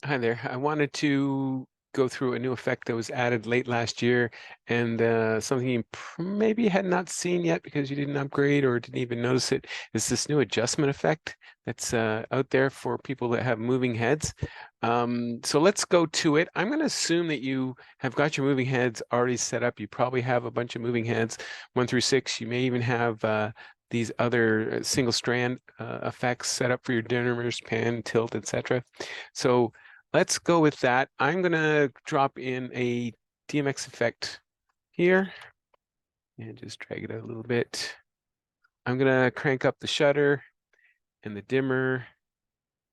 Hi there. I wanted to go through a new effect that was added late last year and something you maybe had not seen yet because you didn't upgrade or didn't even notice it is this new adjustment effect that's out there for people that have moving heads. So let's go to it. I'm going to assume that you have got your moving heads already set up. You probably have a bunch of moving heads, 1 through 6. You may even have these other single strand effects set up for your dimmers, pan, tilt, etc. So let's go with that. I'm going to drop in a DMX effect here and just drag it out a little bit. I'm going to crank up the shutter and the dimmer.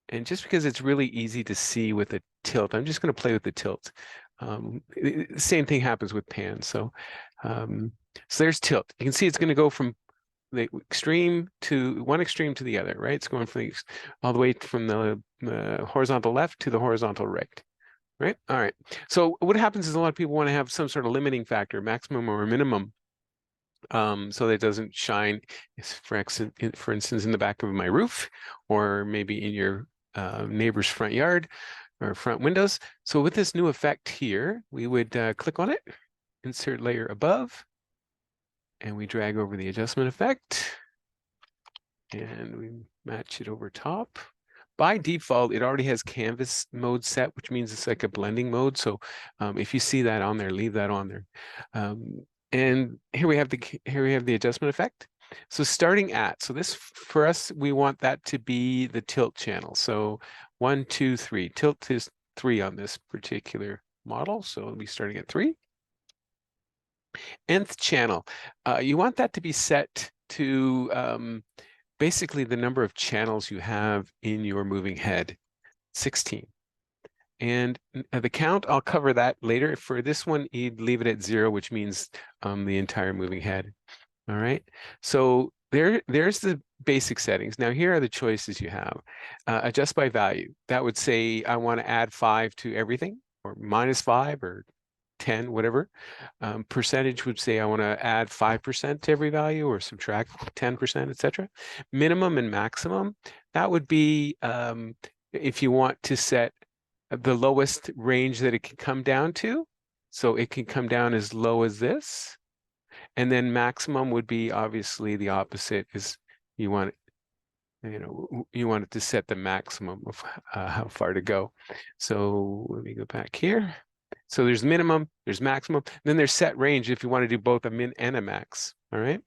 And just because it's really easy to see with a tilt, I'm just going to play with the tilt. Same thing happens with pan. So there's tilt. You can see it's going to go from the extreme to one extreme to the other, right? It's going from all the way from the horizontal left to the horizontal right. Right. All right. So what happens is a lot of people want to have some sort of limiting factor, maximum or minimum, so that it doesn't shine, for instance, in the back of my roof, or maybe in your neighbor's front yard or front windows. So with this new effect here, we would click on it, insert layer above, and we drag over the adjustment effect, and we match it over top. By default, it already has canvas mode set, which means it's like a blending mode. So if you see that on there, leave that on there. And here we have the adjustment effect. So starting at, so this for us, we want that to be the tilt channel. So 1, 2, 3. Tilt is 3 on this particular model. So it'll be starting at 3. Nth channel, you want that to be set to basically the number of channels you have in your moving head, 16. And the count, I'll cover that later. For this one, you'd leave it at 0, which means the entire moving head. All right. So there's the basic settings. Now here are the choices you have. Adjust by value. That would say I want to add 5 to everything, or -5, or 10, whatever. Percentage would say I want to add 5% to every value or subtract 10%, etc. Minimum and maximum, that would be if you want to set the lowest range that it can come down to. So it can come down as low as this. And then maximum would be obviously the opposite, is you want you want it to set the maximum of how far to go. So let me go back here. So there's minimum, there's maximum, then there's set range if you want to do both a min and a max. All right.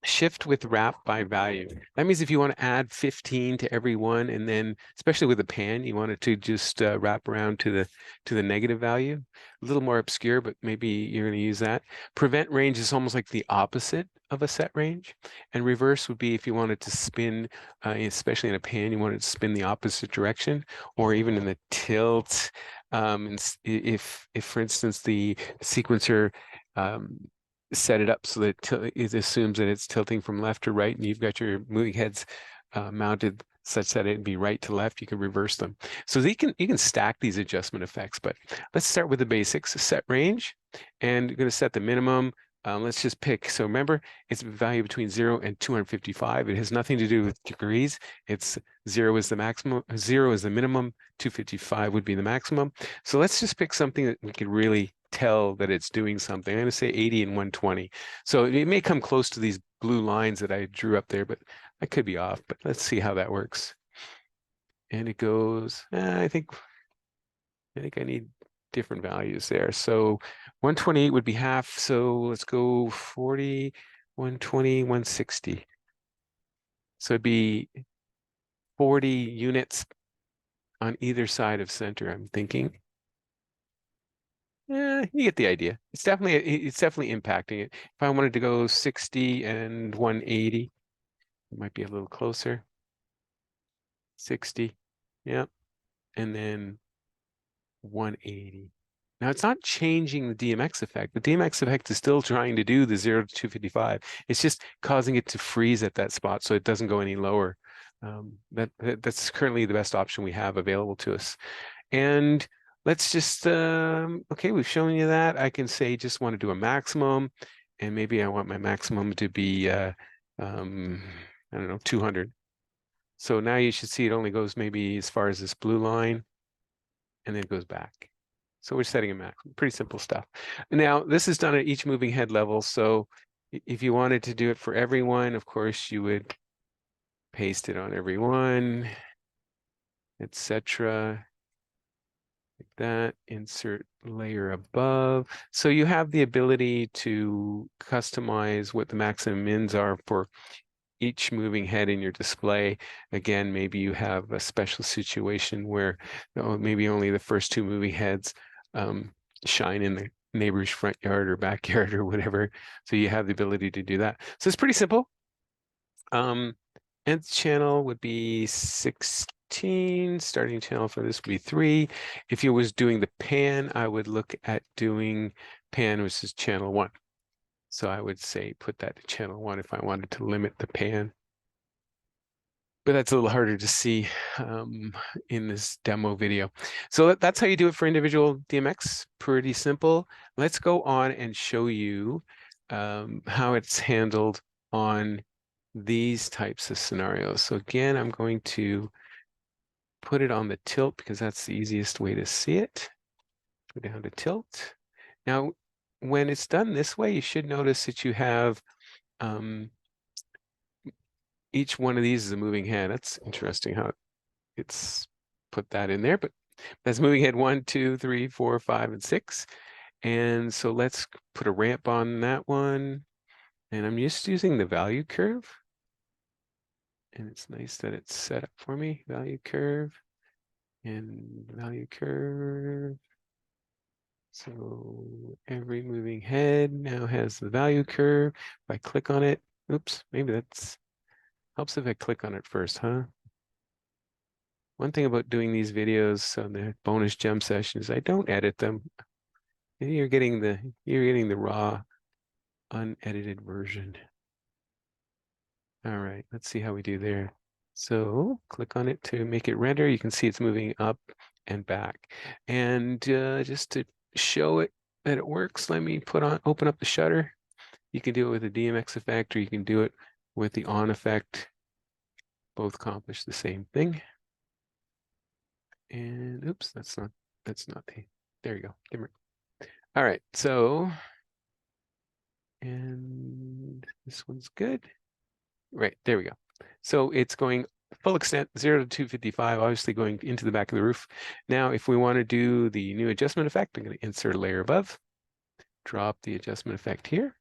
Shift with wrap by value. That means if you want to add 15 to every one, and then especially with a pan, you want it to just wrap around to the negative value. A little more obscure, but maybe you're going to use that. Prevent range is almost like the opposite of a set range. And reverse would be if you wanted to spin, especially in a pan, you wanted to spin the opposite direction, or even in the tilt. If for instance the sequencer set it up so that it assumes that it's tilting from left to right, and you've got your moving heads mounted such that it'd be right to left, you can reverse them. So you can stack these adjustment effects, but let's start with the basics. Set range, and you're going to set the minimum. Let's just pick. So remember, it's a value between 0 and 255. It has nothing to do with degrees. It's 0 is the maximum, 0 is the minimum, 255 would be the maximum. So let's just pick something that we could really tell that it's doing something. I'm going to say 80 and 120. So it may come close to these blue lines that I drew up there, but I could be off. But let's see how that works. And it goes, I think I need different values there. So 128 would be half. So let's go 40, 120, 160. So it'd be 40 units on either side of center, I'm thinking. Yeah, you get the idea. It's definitely impacting it. If I wanted to go 60 and 180, it might be a little closer. 60, yeah, and then 180. Now it's not changing the DMX effect. The DMX effect is still trying to do the 0 to 255. It's just causing it to freeze at that spot so it doesn't go any lower. That's currently the best option we have available to us. And let's just, okay, we've shown you that. I can say just want to do a maximum, and maybe I want my maximum to be, I don't know, 200. So now you should see it only goes maybe as far as this blue line. and then it goes back. So we're setting a max. Pretty simple stuff. Now, this is done at each moving head level. So if you wanted to do it for everyone, of course, you would paste it on everyone, etc. Like that, insert layer above. So you have the ability to customize what the maximum mins are for each moving head in your display. Again, maybe you have a special situation where maybe only the first two moving heads shine in the neighbor's front yard or backyard or whatever. So you have the ability to do that. So it's pretty simple. Nth channel would be 16. Starting channel for this would be 3. If you was doing the pan, I would look at doing pan, which is channel 1. So I would say put that to channel 1 if I wanted to limit the pan. But that's a little harder to see in this demo video. So that's how you do it for individual DMX. Pretty simple. Let's go on and show you how it's handled on these types of scenarios. So again, I'm going to put it on the tilt because that's the easiest way to see it. Go down to tilt. Now, when it's done this way, you should notice that you have each one of these is a moving head. That's interesting how it's put that in there, but that's moving head 1, 2, 3, 4, 5, and 6. And so let's put a ramp on that one. And I'm just using the value curve. And it's nice that it's set up for me. Value curve and value curve. So every moving head now has the value curve. If I click on it, oops, maybe that's helps if I click on it first, huh? One thing about doing these videos on the bonus gem sessions, I don't edit them. You're getting the raw, unedited version. All right, let's see how we do there. So click on it to make it render. You can see it's moving up and back. And just to show it that it works, let me open up the shutter. You can do it with a DMX effect, or you can do it with the on effect. Both accomplish the same thing. And oops, that's not there you go. Dimmer. All right, so and this one's good. Right, there we go. So it's going full extent 0 to 255, obviously going into the back of the roof. Now, if we want to do the new adjustment effect, I'm going to insert a layer above, drop the adjustment effect here.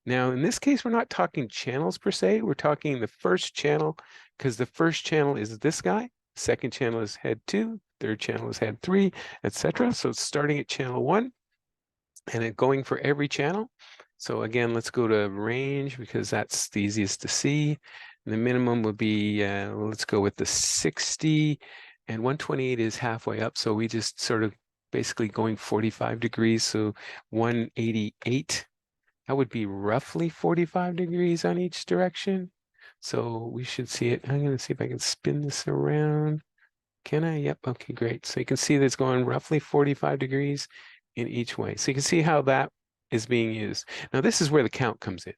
Now, in this case, we're not talking channels per se. We're talking the first channel, because the first channel is this guy. Second channel is head 2. Third channel is head 3, etc. So it's starting at channel 1 and it going for every channel. So again, let's go to range because that's the easiest to see. And the minimum would be, let's go with the 60, and 128 is halfway up. So we just sort of basically going 45 degrees. So 188, that would be roughly 45 degrees on each direction. So we should see it. I'm going to see if I can spin this around. Can I? Yep. Okay, great. So you can see that it's going roughly 45 degrees in each way. So you can see how that is being used. Now, this is where the count comes in.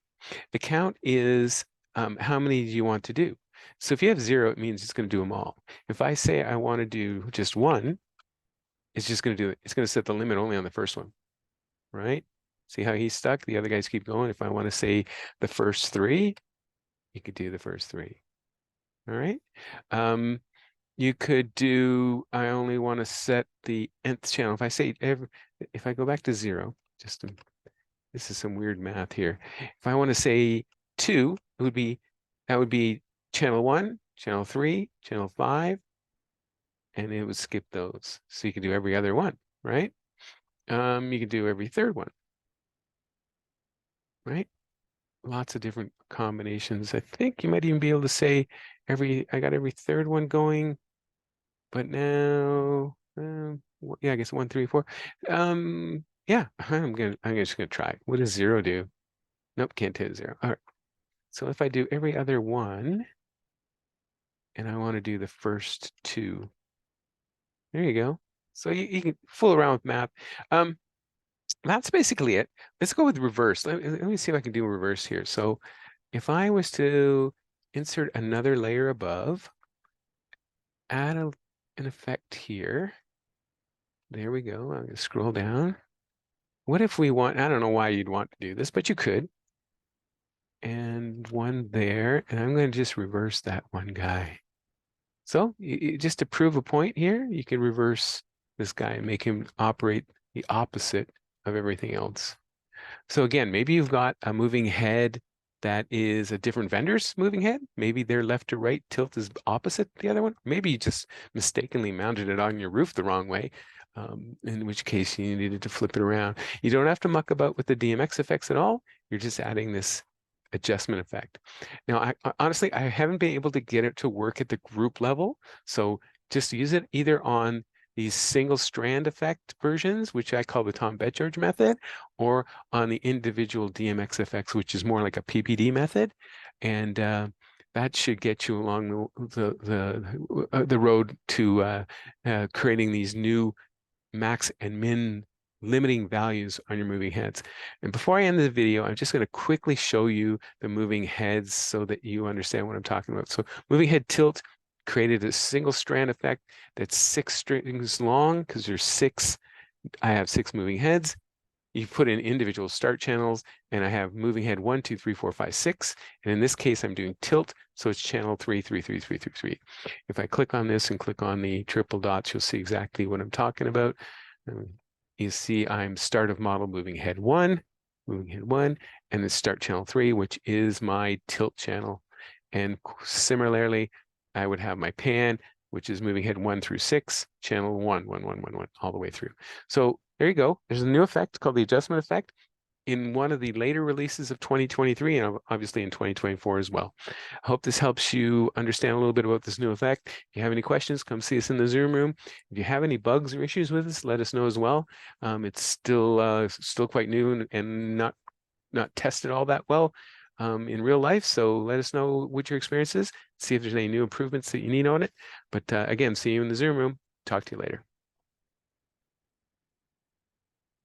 The count is how many do you want to do? So if you have 0, it means it's going to do them all. If I say I want to do just 1, it's just going to do it. It's going to set the limit only on the first one, right? See how he's stuck? The other guys keep going. If I want to say the first 3, you could do the first 3. All right. You could do, I only want to set the nth channel. If I say if I go back to 0, this is some weird math here. If I want to say 2, that would be channel 1, channel 3, channel 5, and it would skip those. So you can do every other one, right? You can do every third one, right? Lots of different combinations. I think you might even be able to say I got every third one going. But now, yeah, I guess 1, 3, 4. Yeah, I'm just gonna try. What does 0 do? Nope, can't hit 0. All right. So if I do every other one, and I want to do the first 2, there you go. So you can fool around with math. That's basically it. Let's go with reverse. Let me see if I can do reverse here. So if I was to insert another layer above, add an effect here. There we go. I'm going to scroll down. What if we want, I don't know why you'd want to do this, but you could. And one there, and I'm going to just reverse that one guy. So just to prove a point here, you can reverse this guy and make him operate the opposite of everything else. So again, maybe you've got a moving head that is a different vendor's moving head. Maybe their left to right tilt is opposite the other one. Maybe you just mistakenly mounted it on your roof the wrong way, in which case you needed to flip it around. You don't have to muck about with the DMX effects at all. You're just adding this adjustment effect. Now, honestly, I haven't been able to get it to work at the group level. So just use it either on these single strand effect versions, which I call the Tom Bedgeorge method, or on the individual DMX effects, which is more like a PPD method. And that should get you along the road to creating these new max and min limiting values on your moving heads. And before I end the video, I'm just going to quickly show you the moving heads so that you understand what I'm talking about. So moving head tilt created a single strand effect that's 6 strings long because there's 6. I have 6 moving heads. You put in individual start channels, and I have moving head 1, 2, 3, 4, 5, 6. And in this case, I'm doing tilt, so it's channel 3, 3, 3, 3, 3, 3. If I click on this and click on the triple dots, you'll see exactly what I'm talking about. You see I'm start of model moving head 1, and then start channel 3, which is my tilt channel. And similarly, I would have my pan, which is moving head 1 through 6, channel 1, 1, 1, 1, 1, all the way through. So there you go. There's a new effect called the adjustment effect in one of the later releases of 2023 and obviously in 2024 as well. I hope this helps you understand a little bit about this new effect. If you have any questions, come see us in the Zoom room. If you have any bugs or issues with this, let us know as well. It's still quite new and not tested all that well in real life. So let us know what your experience is. See if there's any new improvements that you need on it. But again, see you in the Zoom room. Talk to you later.